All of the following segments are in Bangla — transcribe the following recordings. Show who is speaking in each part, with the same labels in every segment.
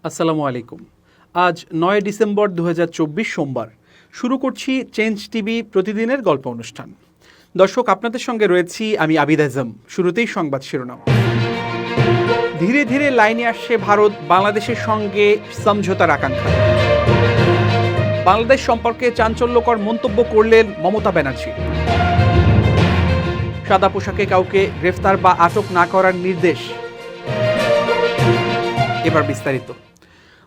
Speaker 1: আসসালামু আলাইকুম। আজ ৯ ডিসেম্বর ২০২৪ সোমবার। শুরু করছি চেঞ্জ টিভি প্রতিদিনের গল্প অনুষ্ঠান। দর্শক, আপনাদের সঙ্গে রয়েছি আমি আবিদ আজম। শুরুতেই সংবাদ শিরোনাম। ধীরে ধীরে লাইনে আসছে ভারত বাংলাদেশের সঙ্গে সমঝোতার আকাঙ্ক্ষা। বাংলাদেশ সম্পর্কে চাঞ্চল্যকর মন্তব্য করলেন মমতা ব্যানার্জি। সাদা পোশাকে কাউকে গ্রেফতার বা আটক না করার নির্দেশ। এবার বিস্তারিত।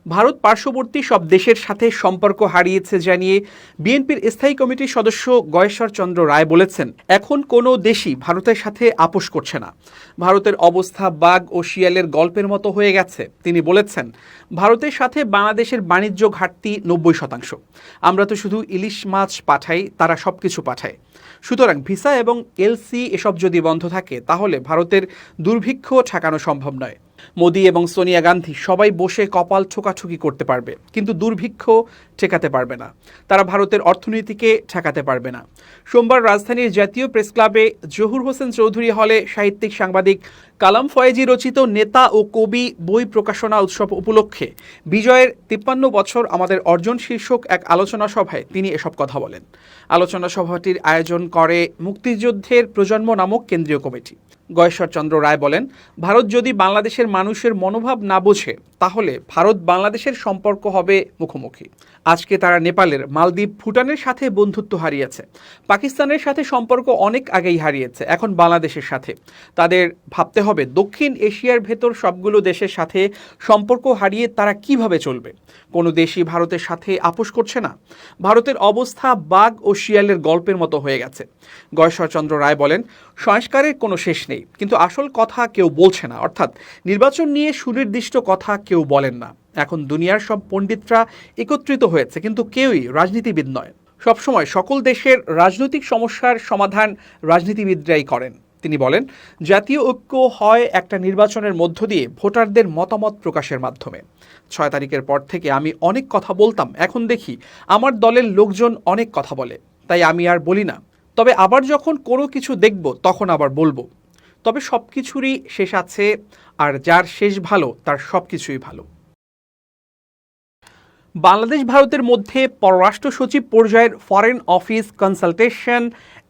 Speaker 1: ভারত পার্শ্ববর্তী সব দেশের সাথে সম্পর্ক হারিয়েছে জানিয়ে বিএনপির স্থায়ী কমিটির সদস্য গয়েশ্বর চন্দ্র রায় বলেছেন, এখন কোনো দেশই ভারতের সাথে আপোষ করছে না। ভারতের অবস্থা বাঘ ও শিয়ালের গল্পের মতো হয়ে গেছে। তিনি বলেছেন, ভারতের সাথে বাংলাদেশের বাণিজ্য ঘাটতি ৯০%। আমরা তো শুধু ইলিশ মাছ পাঠাই, তারা সব কিছু পাঠায়। সুতরাং ভিসা এবং এলসি এসব যদি বন্ধ থাকে তাহলে ভারতের দুর্ভিক্ষ ঠেকানো সম্ভব নয়। মোদি এবং সোনিয়া গান্ধী সবাই বসে কপাল ঠোকাঠুকি করতে পারবে, কিন্তু দুর্ভিক্ষ ঠেকাতে পারবে না। তারা ভারতের অর্থনীতিকে ঠেকাতে পারবে না। সোমবার রাজধানীর জাতীয় প্রেস ক্লাবে জহুর হোসেন চৌধুরী হলে সাহিত্যিক সাংবাদিক কালাম ফয়েজি রচিত নেতা ও কবি বই প্রকাশনা উৎসব উপলক্ষে বিজয়ের ৫৩ বছর আমাদের অর্জন শীর্ষক এক আলোচনা সভায় তিনি এসব কথা বলেন। আলোচনা সভাটির আয়োজন করে মুক্তিযুদ্ধের প্রজন্ম নামক কেন্দ্রীয় কমিটি। গয়েশ্বর চন্দ্র রায় বলেন, ভারত যদি বাংলাদেশের মানুষের মনোভাব না বোঝে তাহলে ভারত বাংলাদেশের সম্পর্ক হবে মুখোমুখি। আজকে তারা নেপালের, মালদ্বীপ, ভুটানের সাথে বন্ধুত্ব হারিয়েছে। পাকিস্তানের সাথে সম্পর্ক অনেক আগেই হারিয়েছে, এখন বাংলাদেশের সাথে। তাদের ভাবতে হবে দক্ষিণ এশিয়ার ভেতর সবগুলো দেশের সাথে সম্পর্ক হারিয়ে তারা কিভাবে চলবে। কোনো দেশই ভারতের সাথে আপোষ করছে না। ভারতের অবস্থা বাঘ ও শিয়ালের গল্পের মতো হয়ে গেছে। গয়েশ্বর চন্দ্র রায় বলেন, সংস্কারের কোনো শেষ নেই, কিন্তু আসল কথা কেউ বলছে না। অর্থাৎ নির্বাচন নিয়ে সুনির্দিষ্ট কথা কেউ বলেন না। এখন দুনিয়ার সব পণ্ডিতরা একত্রিত হয়েছে, কিন্তু কেউই রাজনীতিবিদ নয়। সবসময় সকল দেশের রাজনৈতিক সমস্যার সমাধান রাজনীতিবিদরাই করেন। তিনি বলেন, জাতীয় ঐক্য হয় একটা নির্বাচনের মধ্য দিয়ে ভোটারদের মতামত প্রকাশের মাধ্যমে। ৬ তারিখের পর থেকে আমি অনেক কথা বলতাম, এখন দেখি আমার দলের লোকজন অনেক কথা বলে, তাই আমি আর বলি না। তবে আবার যখন কোনো কিছু দেখব তখন আবার বলবো। তবে সব কিছুরই শেষ আছে, আর যার শেষ ভালো তার সব কিছুই ভালো। বাংলাদেশ ভারতের মধ্যে পররাষ্ট্র সচিব পর্যায়ের ফরেন অফিস কনসালটেশন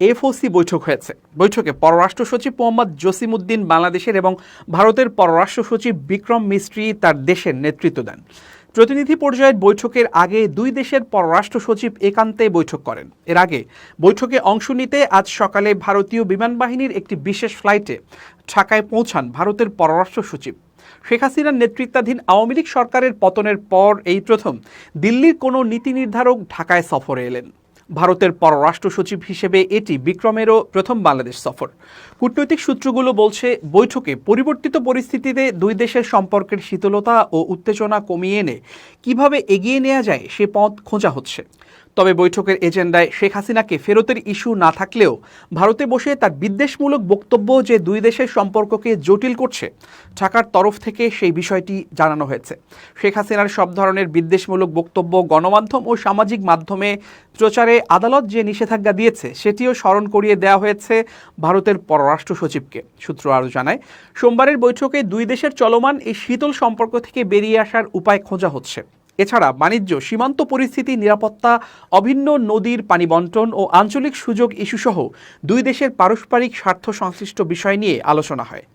Speaker 1: এফওসি বৈঠক হয়েছে। বৈঠকে পররাষ্ট্র সচিব মোহাম্মদ জসিমউদ্দিন বাংলাদেশের এবং ভারতের পররাষ্ট্র সচিব বিক্রম মিস্ত্রি তার দেশের নেতৃত্ব দেন। প্রতিনিধি পর্যায়ের বৈঠকের আগে দুই দেশের পররাষ্ট্র সচিব একান্তে বৈঠক করেন। এর আগে বৈঠকে অংশ নিতে আজ সকালে ভারতীয় বিমান বাহিনীর একটি বিশেষ ফ্লাইটে ঢাকায় পৌঁছান ভারতের পররাষ্ট্র সচিব। শেখ হাসিনার নেতৃত্বাধীন আওয়ামী লীগ সরকারের পতনের পর এই প্রথম দিল্লির কোনো নীতি নির্ধারক ঢাকায় সফরে এলেন। ভারতের পররাষ্ট্র সচিব হিসেবে এটি বিক্রমেরও প্রথম বাংলাদেশ সফর। কূটনৈতিক সূত্রগুলো বলছে, বৈঠকে পরিবর্তিত পরিস্থিতিতে দুই দেশের সম্পর্কের শীতলতা ও উত্তেজনা কমিয়ে এনে কিভাবে এগিয়ে নেওয়া যায় সে পথ খোঁজা হচ্ছে। তবে বৈঠকের এজেন্ডায় শেখ হাসিনাকে ফেরতের ইস্যু না থাকলেও ভারতে বসে তার বিদ্বেষমূলক বক্তব্য যে দুই দেশের সম্পর্ককে জটিল করছে, ঢাকার তরফ থেকে সেই বিষয়টি জানানো হয়েছে। শেখ হাসিনার সব ধরনের বিদ্বেষমূলক বক্তব্য গণমাধ্যম ও সামাজিক মাধ্যমে প্রচারে আদালত যে নিষেধাজ্ঞা দিয়েছে সেটিও স্মরণ করিয়ে দেওয়া হয়েছে ভারতের পররাষ্ট্র সচিবকে। সূত্র আরও জানায়, সোমবারের বৈঠকে দুই দেশের চলমান এই শীতল সম্পর্ক থেকে বেরিয়ে আসার উপায় খোঁজা হচ্ছে। এছাড়া বাণিজ্য, সীমান্ত পরিস্থিতি, নিরাপত্তা, অভিন্ন নদীর পানি বন্টন ও আঞ্চলিক সুযোগ ইস্যুসহ দুই দেশের পারস্পরিক স্বার্থ সংশ্লিষ্ট বিষয় নিয়ে আলোচনা হয়।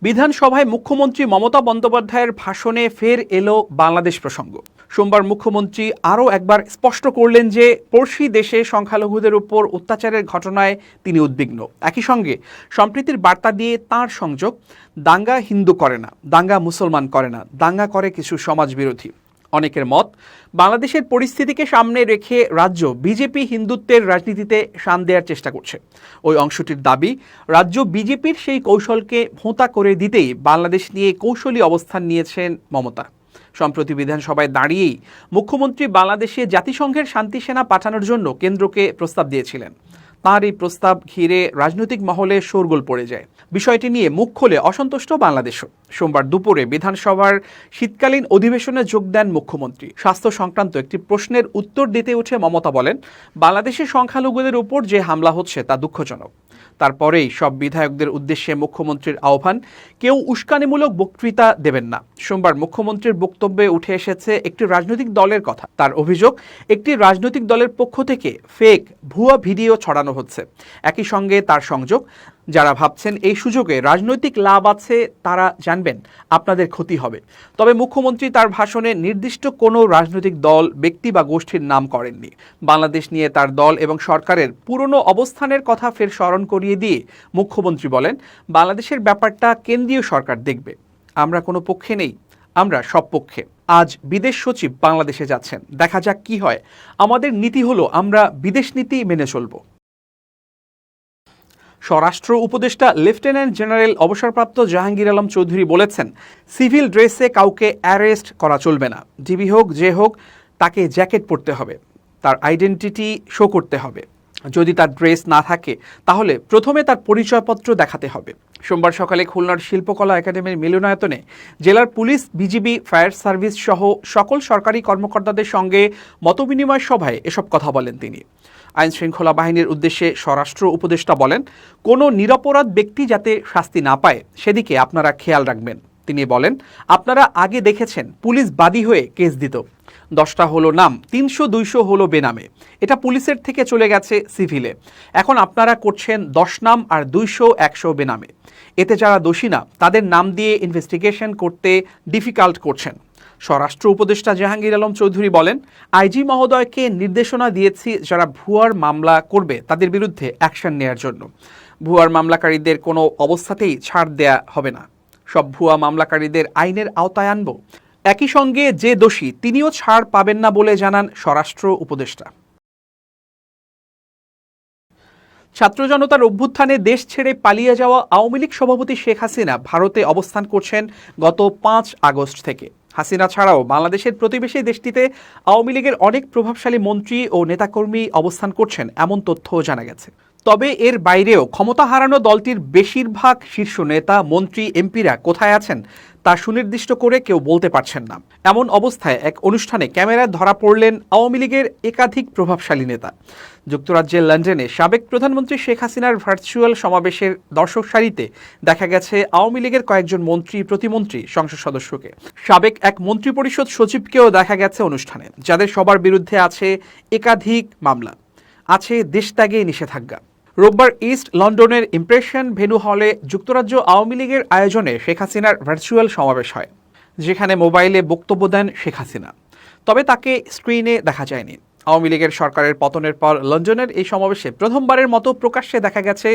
Speaker 1: বিধানসভায় মুখ্যমন্ত্রী মমতা বন্দ্যোপাধ্যায়ের ভাষণে ফের এলো বাংলাদেশ প্রসঙ্গ। সোমবার মুখ্যমন্ত্রী আরও একবার স্পষ্ট করলেন যে পড়শি দেশে সংখ্যালঘুদের উপর অত্যাচারের ঘটনায় তিনি উদ্বিগ্ন। একই সঙ্গে সম্প্রীতির বার্তা দিয়ে তাঁর সংযোগ, দাঙ্গা হিন্দু করে না, দাঙ্গা মুসলমান করে না, দাঙ্গা করে কিছু সমাজবিরোধী। অনেকের মত, বাংলাদেশের পরিস্থিতিকে সামনে রেখে রাজ্য বিজেপি হিন্দুত্বের রাজনীতিতে শান দেওয়ার চেষ্টা করছে। ওই অংশটির দাবি, রাজ্য বিজেপির সেই কৌশলকে ভোঁতা করে দিতেই বাংলাদেশ নিয়ে কৌশলী অবস্থান নিয়েছেন মমতা। সম্প্রতি বিধানসভায় দাঁড়িয়েই মুখ্যমন্ত্রী বাংলাদেশে জাতিসংঘের শান্তি সেনা পাঠানোর জন্য কেন্দ্রকে প্রস্তাব দিয়েছিলেন। তাঁর এই প্রস্তাব ঘিরে রাজনৈতিক মহলে শোরগোল পড়ে যায়। বিষয়টি নিয়ে মুখ খোলে অসন্তুষ্ট বাংলাদেশও। সোমবার দুপুরে বিধানসভার শীতকালীন অধিবেশনে যোগ দেন মুখ্যমন্ত্রী। স্বাস্থ্য সংক্রান্ত একটি প্রশ্নের উত্তর দিতে উঠে মমতা বলেন, বাংলাদেশের সংখ্যালঘুদের উপর যে হামলা হচ্ছে তা দুঃখজনক। তারপরেই সব বিধায়কদের উদ্দেশ্যে মুখ্যমন্ত্রীর আহ্বান, কেউ উস্কানিমূলক বক্তৃতা দেবেন না। সোমবার মুখ্যমন্ত্রীর বক্তব্যে উঠে এসেছে একটি রাজনৈতিক দলের কথা। তার অভিযোগ, একটি রাজনৈতিক দলের পক্ষ থেকে ফেক ভুয়া ভিডিও ছড়ানো হচ্ছে। একই সঙ্গে তার সংযোগ, যারা ভাবছেন এই সুযোগে রাজনৈতিক লাভ আছে তারা জানবেন আপনাদের ক্ষতি হবে। তবে মুখ্যমন্ত্রী তার ভাষণে নির্দিষ্ট কোনো রাজনৈতিক দল, ব্যক্তি বা গোষ্ঠীর নাম করেননি। বাংলাদেশ নিয়ে তার দল এবং সরকারের পুরনো অবস্থানের কথা ফের স্মরণ করিয়ে দিয়ে মুখ্যমন্ত্রী বলেন, বাংলাদেশের ব্যাপারটা কেন্দ্রীয় সরকার দেখবে, আমরা কোনো পক্ষে নেই, আমরা সব পক্ষে। আজ বিদেশ সচিব বাংলাদেশে যাচ্ছেন, দেখা যাক কি হয়। আমাদের নীতি হলো আমরা বিদেশ নীতি মেনে চলব। স্বরাষ্ট্র উপদেষ্টা লেফটেন্যান্ট জেনারেল অবসরপ্রাপ্ত জাহাঙ্গীর আলম চৌধুরী বলেছেন, সিভিল ড্রেসে কাউকে অ্যারেস্ট করা চলবে না। ডিবি হোক যে হোক, তাকে জ্যাকেট পরতে হবে, তার আইডেন্টিটি শো করতে হবে। যদি তার ড্রেস না থাকে তাহলে প্রথমে তার পরিচয়পত্র দেখাতে হবে। সোমবার সকালে খুলনার শিল্পকলা একাডেমির মিলনায়তনে জেলার পুলিশ, বিজিবি, ফায়ার সার্ভিস সহ সকল সরকারি কর্মকর্তাদের সঙ্গে মতবিনিময় সভায় এসব কথা বলেন তিনি। আইন শৃঙ্খলা বাহিনীর উদ্দেশ্যে স্বরাষ্ট্র উপদেষ্টা বলেন, কোনো নিরপরাধ ব্যক্তি যাতে শাস্তি না পায় সেদিকে আপনারা খেয়াল রাখবেন। তিনি বলেন, আপনারা আগে দেখেছেন পুলিশ বাদী হয়ে কেস দিত, 10টা হলো নাম, 300-200 হলো বেনামে। এটা পুলিশের থেকে চলে গেছে সিভিলে। এখন আপনারা করছেন 10 নাম আর 200-100 বেনামে। এতে যারা দোষী না তাদের নাম দিয়ে ইনভেস্টিগেশন করতে ডিফিকাল্ট করছেন। স্বরাষ্ট্র উপদেষ্টা জাহাঙ্গীর আলম চৌধুরী বলেন, আইজি মহোদয়কে নির্দেশনা দিয়েছি যারা ভুয়ার মামলা করবে তাদের বিরুদ্ধে অ্যাকশন নেওয়ার জন্য। ভুয়ার মামলাকারীদের কোনো অবস্থাতেই ছাড় দেয়া হবে না। সব ভুয়া মামলাকারীদের আইনের আওতায় আনব। একই সঙ্গে যে দোষী তিনিও ছাড় পাবেন না বলে জানান স্বরাষ্ট্র উপদেষ্টা। ছাত্র জনতার অভ্যুত্থানে দেশ ছেড়ে পালিয়ে যাওয়া আওয়ামী লীগ সভাপতি শেখ হাসিনা ভারতে অবস্থান করছেন গত 5 আগস্ট থেকে। হাসিনা ছাড়াও বাংলাদেশের প্রতিবেশী দেশটিতে আওয়ামী লীগের অনেক প্রভাবশালী মন্ত্রী ও নেতাকর্মী অবস্থান করছেন, এমন তথ্যও জানা গেছে। তবে এর বাইরেও ক্ষমতা হারানো দলটির বেশিরভাগ শীর্ষ নেতা, মন্ত্রী, এমপিরা কোথায় আছেন তা সুনির্দিষ্ট করে কেউ বলতে পারছেন না। এমন অবস্থায় এক অনুষ্ঠানে ক্যামেরায় ধরা পড়লেন আওয়ামী লীগের একাধিক প্রভাবশালী নেতা। যুক্তরাজ্যের লন্ডনে সাবেক প্রধানমন্ত্রী শেখ হাসিনার ভার্চুয়াল সমাবেশের দর্শক সারিতে দেখা গেছে আওয়ামী লীগের কয়েকজন মন্ত্রী, প্রতিমন্ত্রী, সংসদ সদস্যকে। সাবেক এক মন্ত্রিপরিষদ সচিবকেও দেখা গেছে অনুষ্ঠানে, যাদের সবার বিরুদ্ধে আছে একাধিক মামলা, আছে দেশত্যাগে নিষেধাজ্ঞা। রোববার ইস্ট লন্ডনের ইমপ্রেশন ভেন্যু হলে যুক্তরাজ্য আওয়ামী লীগের আয়োজনে শেখ হাসিনার ভার্চুয়াল সমাবেশ হয়, যেখানে মোবাইলে বক্তব্য দেন শেখ হাসিনা। তবে তাকে স্ক্রিনে দেখা যায়নি। আওয়ামী লীগের সরকারের পতনের পর লন্ডনের এই সমাবেশে প্রথমবারের মতো প্রকাশ্যে দেখা গেছে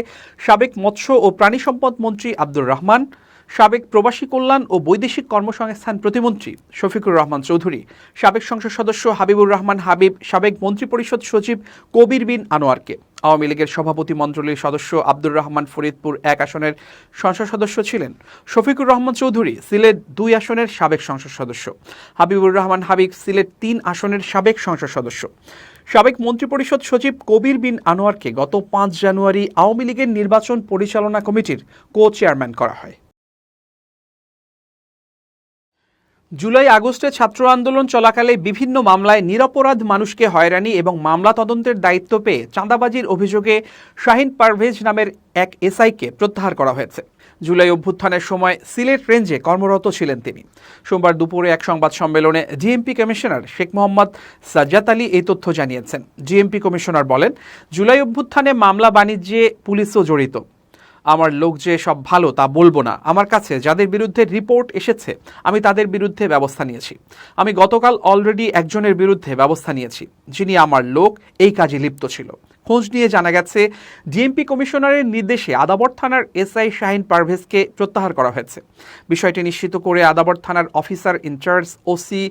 Speaker 1: সাবেক মৎস্য ও প্রাণী সম্পদ মন্ত্রী আব্দুর রহমান, সাবেক প্রবাসী কল্যাণ ও বৈদেশিক কর্মসংস্থান প্রতিমন্ত্রী শফিকুর রহমান চৌধুরী, সাবেক সংসদ সদস্য হাবিবুর রহমান হাবিব, সাবেক মন্ত্রিপরিষদ সচিব কবির বিন আনোয়ারকে। আওয়ামী লীগের সভাপতি মণ্ডলীর সদস্য আব্দুর রহমান ফরিদপুর 1 আসনের সংসদ সদস্য ছিলেন। শফিকুর রহমান চৌধুরী সিলেট 2 আসনের সাবেক সংসদ সদস্য। হাবিবুর রহমান হাবিব সিলেট 3 আসনের সাবেক সংসদ সদস্য। সাবেক মন্ত্রিপরিষদ সচিব কবির বিন আনোয়ারকে গত 5 জানুয়ারি আওয়ামী লীগের নির্বাচন পরিচালনা কমিটির কো-চেয়ারম্যান করা হয়। জুলাই আগস্টে ছাত্র আন্দোলন চলাকালে বিভিন্ন মামলায় নিরপরাধ মানুষকে হয়রানি এবং মামলা তদন্তের দায়িত্ব পেয়ে চাঁদাবাজির অভিযোগে শাহিন পারভেজ নামের এক এসআইকে প্রত্যাহার করা হয়েছে। জুলাই অভ্যুত্থানের সময় সিলেট রেঞ্জে কর্মরত ছিলেন তিনি। সোমবার দুপুরে এক সংবাদ সম্মেলনে ডিএমপি কমিশনার শেখ মোহাম্মদ সাজ্জাদ আলী এই তথ্য জানিয়েছেন। ডিএমপি কমিশনার বলেন, জুলাই অভ্যুত্থানে মামলা বাণিজ্যে পুলিশও জড়িত। আমার লোক যে সব ভালো তা বলবো না। আমার কাছে যাদের বিরুদ্ধে রিপোর্ট এসেছে আমি তাদের বিরুদ্ধে ব্যবস্থা নিয়েছি। আমি গতকাল অলরেডি একজনের বিরুদ্ধে ব্যবস্থা নিয়েছি, যিনি আমার লোক, এই কাজে লিপ্ত ছিল। খোঁজ নিয়ে জানা গেছে ডিএমপি কমিশনারের নির্দেশে আদাবর থানার এসআই শাহিন পারভেজকে প্রত্যাহার করা হয়েছে। বিষয়টি নিশ্চিত করে আদাবর থানার officer in charge OC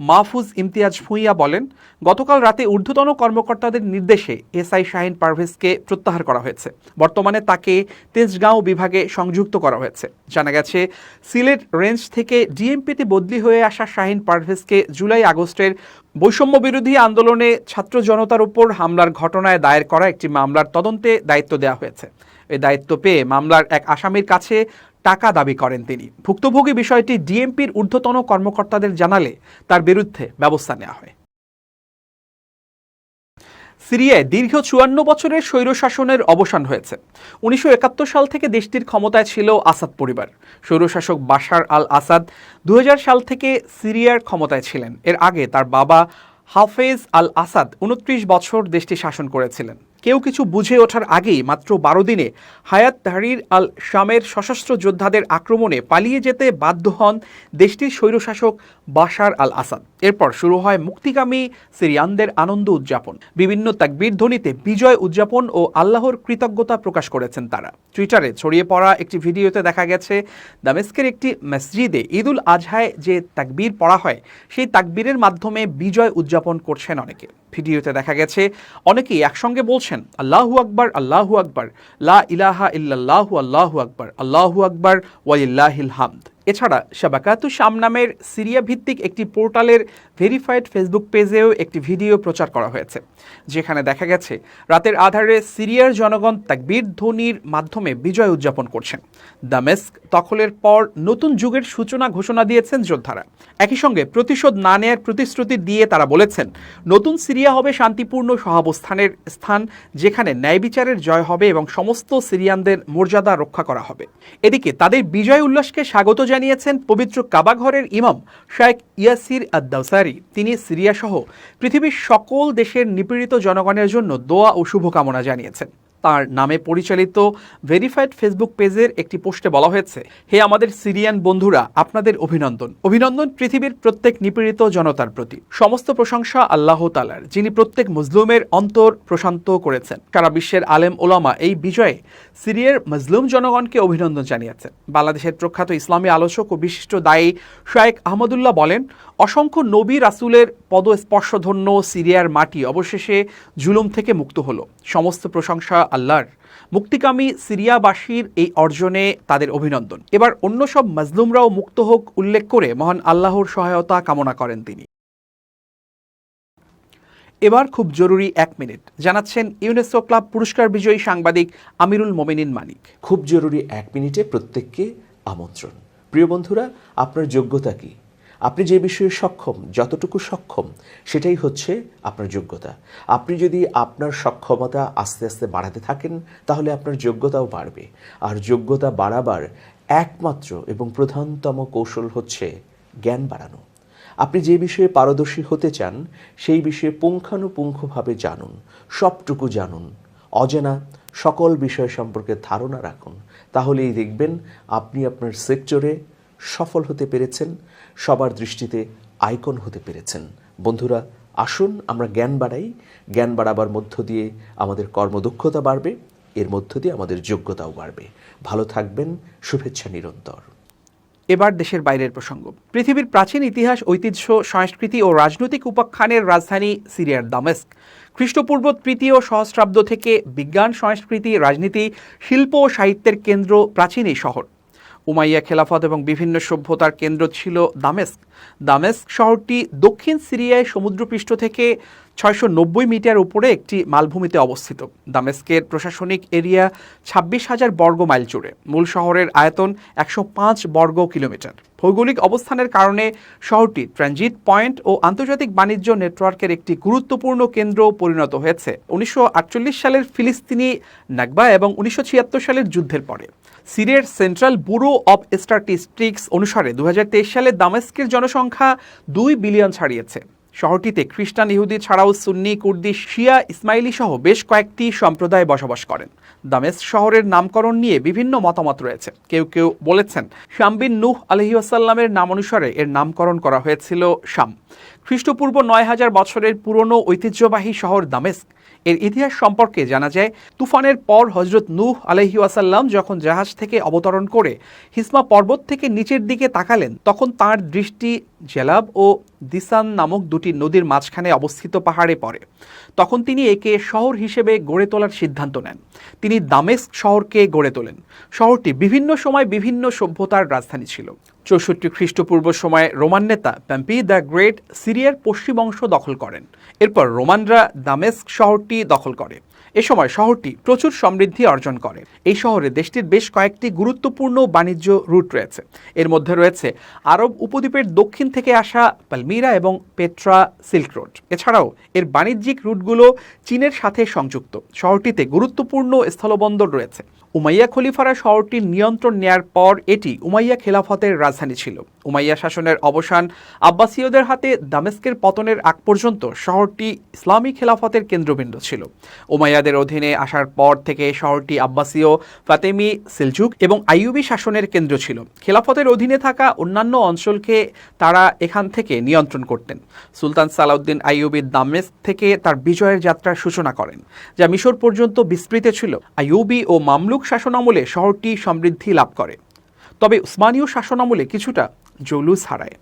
Speaker 1: Mahfuz Imtiaz Bhuiyan বলেন, গতকাল রাতে ঊর্ধ্বতন কর্মকর্তাদের নির্দেশে এসআই শাহিন পারভেজকে প্রত্যাহার করা হয়েছে। বর্তমানে তাকে তেজগাঁও বিভাগে সংযুক্ত করা হয়েছে। জানা গেছে সিলেট রেঞ্জ থেকে ডিএমপিতে বদলি হয়ে আসা শাহিন পারভেজকে জুলাই আগস্টের বৈষম্য বিরোধী আন্দোলনে ছাত্র জনতার উপর হামলার ঘটনায় দায়ের করা একটি মামলার তদন্তে দায়িত্ব দেওয়া হয়েছে। এই দায়িত্ব পেয়ে মামলার এক আসামির কাছে টাকা দাবি করেন তিনি। ভুক্তভোগী বিষয়টি ডিএমপির ঊর্ধ্বতন কর্মকর্তাদের জানালে তার বিরুদ্ধে ব্যবস্থা নেওয়া হয়। সিরিয়ায় দীর্ঘ ৫৪ বছরের স্বৈরশাসনের অবসান হয়েছে। ১৯৭১ সাল থেকে দেশটির ক্ষমতায় ছিল আসাদ পরিবার। স্বৈরশাসক বাশার আল আসাদ ২০০০ সাল থেকে সিরিয়ার ক্ষমতায় ছিলেন। এর আগে তার বাবা হাফেজ আল আসাদ ২৯ বছর দেশটি শাসন করেছিলেন। কেউ কিছু বুঝে ওঠার আগেই মাত্র ১২ দিনে হায়াত তাহরির আল শামের সশস্ত্র যোদ্ধাদের আক্রমণে পালিয়ে যেতে বাধ্য হন দেশটির স্বৈরশাসক বাশার আল আসাদ। এরপর শুরু হয় মুক্তিকামী সিরিয়ানদের আনন্দ উদযাপন। বিভিন্ন তাকবীর ধ্বনিতে বিজয় উদযাপন ও আল্লাহর কৃতজ্ঞতা প্রকাশ করেছেন তারা। টুইটারে ছড়িয়ে পড়া একটি ভিডিওতে দেখা গেছে দামেস্কের একটি মসজিদে ঈদুল আজহায় যে তাকবীর পড়া হয় সেই তাকবীরের মাধ্যমে বিজয় উদযাপন করছেন অনেকে। ভিডিওতে দেখা গেছে অনেকেই একসঙ্গে বলছেন আল্লাহু আকবার, আল্লাহু আকবার, লা ইলাহা ইল্লাল্লাহু, আল্লাহু আকবার, আল্লাহু আকবার ওয়ালিল্লাহিল হামদ। এছাড়া শাবাকাতু শাম নামের সিরিয়া ভিত্তিক একটি পোর্টালের ভেরিফাইড ফেসবুক পেজেও একটি ভিডিও প্রচার করা হয়েছে, যেখানে দেখা গেছে রাতের আধারে সিরিয়ার জনগণ তাকবীর ধ্বনির মাধ্যমে বিজয় উদযাপন করছেন। দামেস্ক দখলের পর নতুন যুগের সূচনা ঘোষণা দিয়েছেন যোদ্ধারা। একই সঙ্গে প্রতিশোধ না নেয়ার প্রতিশ্রুতি দিয়ে তারা বলেছেন নতুন সিরিয়া হবে শান্তিপূর্ণ সহাবস্থানের স্থান, যেখানে ন্যায় বিচারের জয় হবে এবং সমস্ত সিরিয়ানদের মর্যাদা রক্ষা করা হবে। এদিকে তাদের বিজয় উল্লাসকে স্বাগত জানিয়েছেন পবিত্র কাবাঘরের ইমাম শাইখ ইয়াসির আদ-দাওসারি। তিনি সিরিয়া সহ পৃথিবীর সকল দেশের নিপীড়িত জনগণের জন্য দোয়া ও শুভকামনা জানিয়েছেন। তার নামে পরিচালিত ভেরিফাইড ফেসবুক পেজের একটি পোস্টে বলা হয়েছে, হে আমাদের সিরিয়ান বন্ধুরা, আপনাদের অভিনন্দন। অভিনন্দন পৃথিবীর প্রত্যেক নিপীড়িত জনতার প্রতি। সমস্ত প্রশংসা আল্লাহ তাআলার, যিনি প্রত্যেক মুসলিমের অন্তর প্রশান্ত করেছেন। সারা বিশ্বের আলেম ওলামা এই বিজয়ে সিরিয়ার মজলুম জনগণকে অভিনন্দন জানিয়েছেন। বাংলাদেশের প্রখ্যাত ইসলামী আলোচক ও বিশিষ্ট দায়ী শাইখ আহমদুল্লাহ বলেন, অসংখ্য নবী রাসূলের পদস্পর্শধন্য সিরিয়ার মাটি অবশেষে জুলুম থেকে মুক্ত হলো। সমস্ত প্রশংসা আল্লাহর। মুক্তিকামী সিরিয়াবাসীর এই অর্জনে তাদের অভিনন্দন। এবার অন্য সব মজলুমরাও মুক্ত হোক উল্লেখ করে মহান আল্লাহর সহায়তা কামনা করেন তিনি। এবার খুব জরুরি ১ মিনিট জানাচ্ছেন ইউনেস্কো ক্লাব পুরস্কার বিজয়ী সাংবাদিক আমিরুল মোমিনিন মানিক।
Speaker 2: খুব জরুরি ১ মিনিটে প্রত্যেককে আমন্ত্রণ। প্রিয় বন্ধুরা, আপনার যোগ্যতা কি? আপনি যে বিষয়ে সক্ষম, যতটুকু সক্ষম সেটাই হচ্ছে আপনার যোগ্যতা। আপনি যদি আপনার সক্ষমতা আস্তে আস্তে বাড়াতে থাকেন তাহলে আপনার যোগ্যতাও বাড়বে। আর যোগ্যতা বাড়াবার একমাত্র এবং প্রধানতম কৌশল হচ্ছে জ্ঞান বাড়ানো। আপনি যে বিষয়ে পারদর্শী হতে চান সেই বিষয়ে পুঙ্খানুপুঙ্খভাবে জানুন, সবটুকু জানুন, অজানা সকল বিষয় সম্পর্কে ধারণা রাখুন। তাহলেই দেখবেন আপনি আপনার সেক্টরে সফল হতে পেরেছেন, সবার দৃষ্টিতে আইকন হতে পেরেছেন। বন্ধুরা, আসুন আমরা জ্ঞান বাড়াই। জ্ঞান বাড়াবার মধ্য দিয়ে আমাদের কর্মদক্ষতা বাড়বে, এর মধ্য দিয়ে আমাদের যোগ্যতাও বাড়বে। ভালো থাকবেন, শুভেচ্ছা নিরন্তর।
Speaker 1: এবার দেশের বাইরের প্রসঙ্গ। পৃথিবীর প্রাচীন ইতিহাস, ঐতিহ্য, সংস্কৃতি ও রাজনৈতিক উপাখ্যানের রাজধানী সিরিয়ার দামেস্ক খ্রিস্টপূর্ব ৩য় সহস্রাব্দ থেকে বিজ্ঞান, সংস্কৃতি, রাজনীতি, শিল্প ও সাহিত্যের কেন্দ্র প্রাচীন এই শহর। উমাইয়া খেলাফত এবং বিভিন্ন সভ্যতার কেন্দ্র ছিল দামেস্ক। দামেস্ক শহরটি দক্ষিণ সিরিয়ায় সমুদ্রপৃষ্ঠ থেকে ৬৯০ মিটার উপরে একটি মালভূমিতে অবস্থিত। দামেস্কের প্রশাসনিক এরিয়া ২৬,০০০ বর্গ মাইল জুড়ে। মূল শহরের আয়তন ১০৫ বর্গ কিলোমিটার। ভৌগোলিক অবস্থানের কারণে শহরটি ট্রানজিট পয়েন্ট ও আন্তর্জাতিক বাণিজ্য নেটওয়ার্কের একটি গুরুত্বপূর্ণ কেন্দ্র পরিণত হয়েছে ১৯৪৮ সালের ফিলিস্তিনি নাকবা এবং ১৯৭৬ সালের যুদ্ধের পরে। সিরিয়ার সেন্ট্রাল ব্যুরো অব স্ট্যাটিস্টিক্স অনুসারে ২০২৩ সালে দামেস্কের জনসংখ্যা ২ বিলিয়ন ছাড়িয়েছে। শহরটিতে খ্রিস্টান, ইহুদি ছাড়াও সুন্নি, কুর্দি, শিয়া, ইসমাইলি সহ বেশ কয়েকটি সম্প্রদায় বসবাস করেন। দামেস্ক শহরের নামকরণ নিয়ে বিভিন্ন মতামত রয়েছে। কেউ কেউ বলেছেন শাম বিন নূহ আলাইহিসসালামের নাম অনুসারে এর নামকরণ করা হয়েছিল শাম। খ্রিস্টপূর্ব ৯,০০০ বছরের পুরনো ঐতিহ্যবাহী শহর দামেস্ক এর ইতিহাস সম্পর্কে জানা যায়, তুফানের পর হজরত নূহ আলাইহিসসালাম যখন জাহাজ থেকে অবতরণ করে হিসমা পর্বত থেকে নিচের দিকে তাকালেন, তখন তাঁর দৃষ্টি জেলাব ও দিসান নামক দুটি নদীর মাঝখানে অবস্থিত পাহাড়ে পড়ে। তখন তিনি একে শহর হিসেবে গড়ে তোলার সিদ্ধান্ত নেন। তিনি দামেস্ক শহরকে গড়ে তোলেন। শহরটি বিভিন্ন সময় বিভিন্ন সভ্যতার রাজধানী ছিল। ৬৪ খ্রিস্টপূর্ব সময়ে রোমান নেতা পম্পি দ্য গ্রেট সিরিয়ার পশ্চিম অংশ দখল করেন। এরপর রোমানরা দামেস্ক শহরটি দখল করে এ সময় শহরটি প্রচুর সমৃদ্ধি অর্জন করে। এই শহরে দেশটির বেশ কয়েকটি গুরুত্বপূর্ণ বাণিজ্য রুট রয়েছে। এর মধ্যে রয়েছে আরব উপদ্বীপের দক্ষিণ থেকে আসা পালমিরা এবং পেট্রা সিল্ক রোড। এছাড়াও এর বাণিজ্যিক রুটগুলো চীনের সাথে সংযুক্ত। শহরটিতে গুরুত্বপূর্ণ স্থলবন্দর রয়েছে। উমাইয়া খলিফারা শহরটির নিয়ন্ত্রণ নেয়ার পর এটি উমাইয়া খেলাফতের রাজধানী ছিল। উমাইয়া শাসনের অবসান, আব্বাসীয়দের হাতে দামেস্কের পতনের আগ পর্যন্ত শহরটি ইসলামী খেলাফতের কেন্দ্রবিন্দু ছিল। উমাইয়াদের অধীনে আসার পর থেকে শহরটি আব্বাসীয়, ফাতেমি, সেলজুক এবং আইয়ুবী শাসনের কেন্দ্র ছিল। খেলাফতের অধীনে থাকা অন্যান্য অঞ্চলকে তারা এখান থেকে নিয়ন্ত্রণ করতেন। সুলতান সালাউদ্দিন আইয়ুবী দামেস্ক থেকে তার বিজয়ের যাত্রার সূচনা করেন, যা মিশর পর্যন্ত বিস্তৃত ছিল। আইয়ুবী ও মামলুক শাসনামলে শহরটি সমৃদ্ধি লাভ করে, তবে উসমানীয় শাসনামলে কিছুটা জৌলুস হারায়।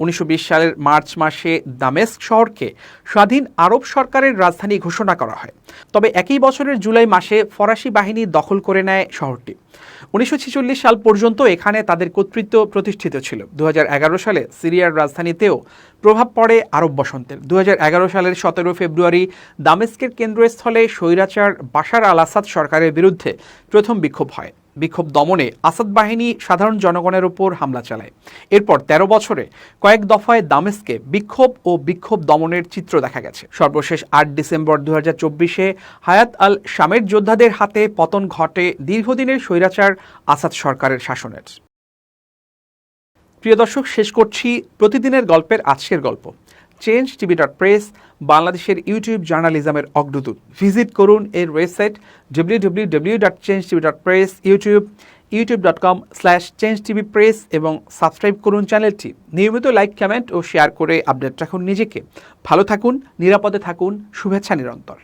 Speaker 1: 1920 সালের মার্চ মাসে দামেস্ক শহরকে স্বাধীন আরব সরকারের রাজধানী ঘোষণা করা হয়, তবে একই বছরের জুলাই মাসে ফরাসি বাহিনী দখল করে নেয় শহরটি। 1946 সাল পর্যন্ত এখানে তাদের কর্তৃত্ব প্রতিষ্ঠিত ছিল। 2011 সালে সিরিয়ার রাজধানীতেও প্রভাব পড়ে আরব বসন্তের। 2011 সালের 17 ফেব্রুয়ারি দামেস্কের কেন্দ্রস্থলে স্বৈরাচার বাশার আল আসাদ সরকারের বিরুদ্ধে প্রথম বিক্ষোভ হয়। বিক্ষোভ দমনে আসাদ বাহিনী সাধারণ জনগণের উপর হামলা চালায়। এরপর 13 বছরে কয়েক দফায় দামেস্কে বিক্ষোভ দমনের চিত্র দেখা গেছে। সর্বশেষ 8 ডিসেম্বর 2024-এ হায়াত আল শামের যোদ্ধাদের হাতে পতন ঘটে দীর্ঘদিনের স্বৈরাচার আসাদ সরকারের শাসনের। প্রিয় দর্শক, শেষ করছি প্রতিদিনের গল্পের আজকের গল্প। change.tv.press বাংলাদেশের ইউটিউব জার্নালিজমের অগ্রদূত। ভিজিট করুন এর ওয়েবসাইট www.change.tv.press, youtube.com/changetvpress এবং সাবস্ক্রাইব করুন চ্যানেলটি। নিয়মিত লাইক, কমেন্ট ও শেয়ার করে আপডেট রাখুন নিজেকে। ভালো থাকুন, নিরাপদে থাকুন, শুভেচ্ছা নিরন্তর।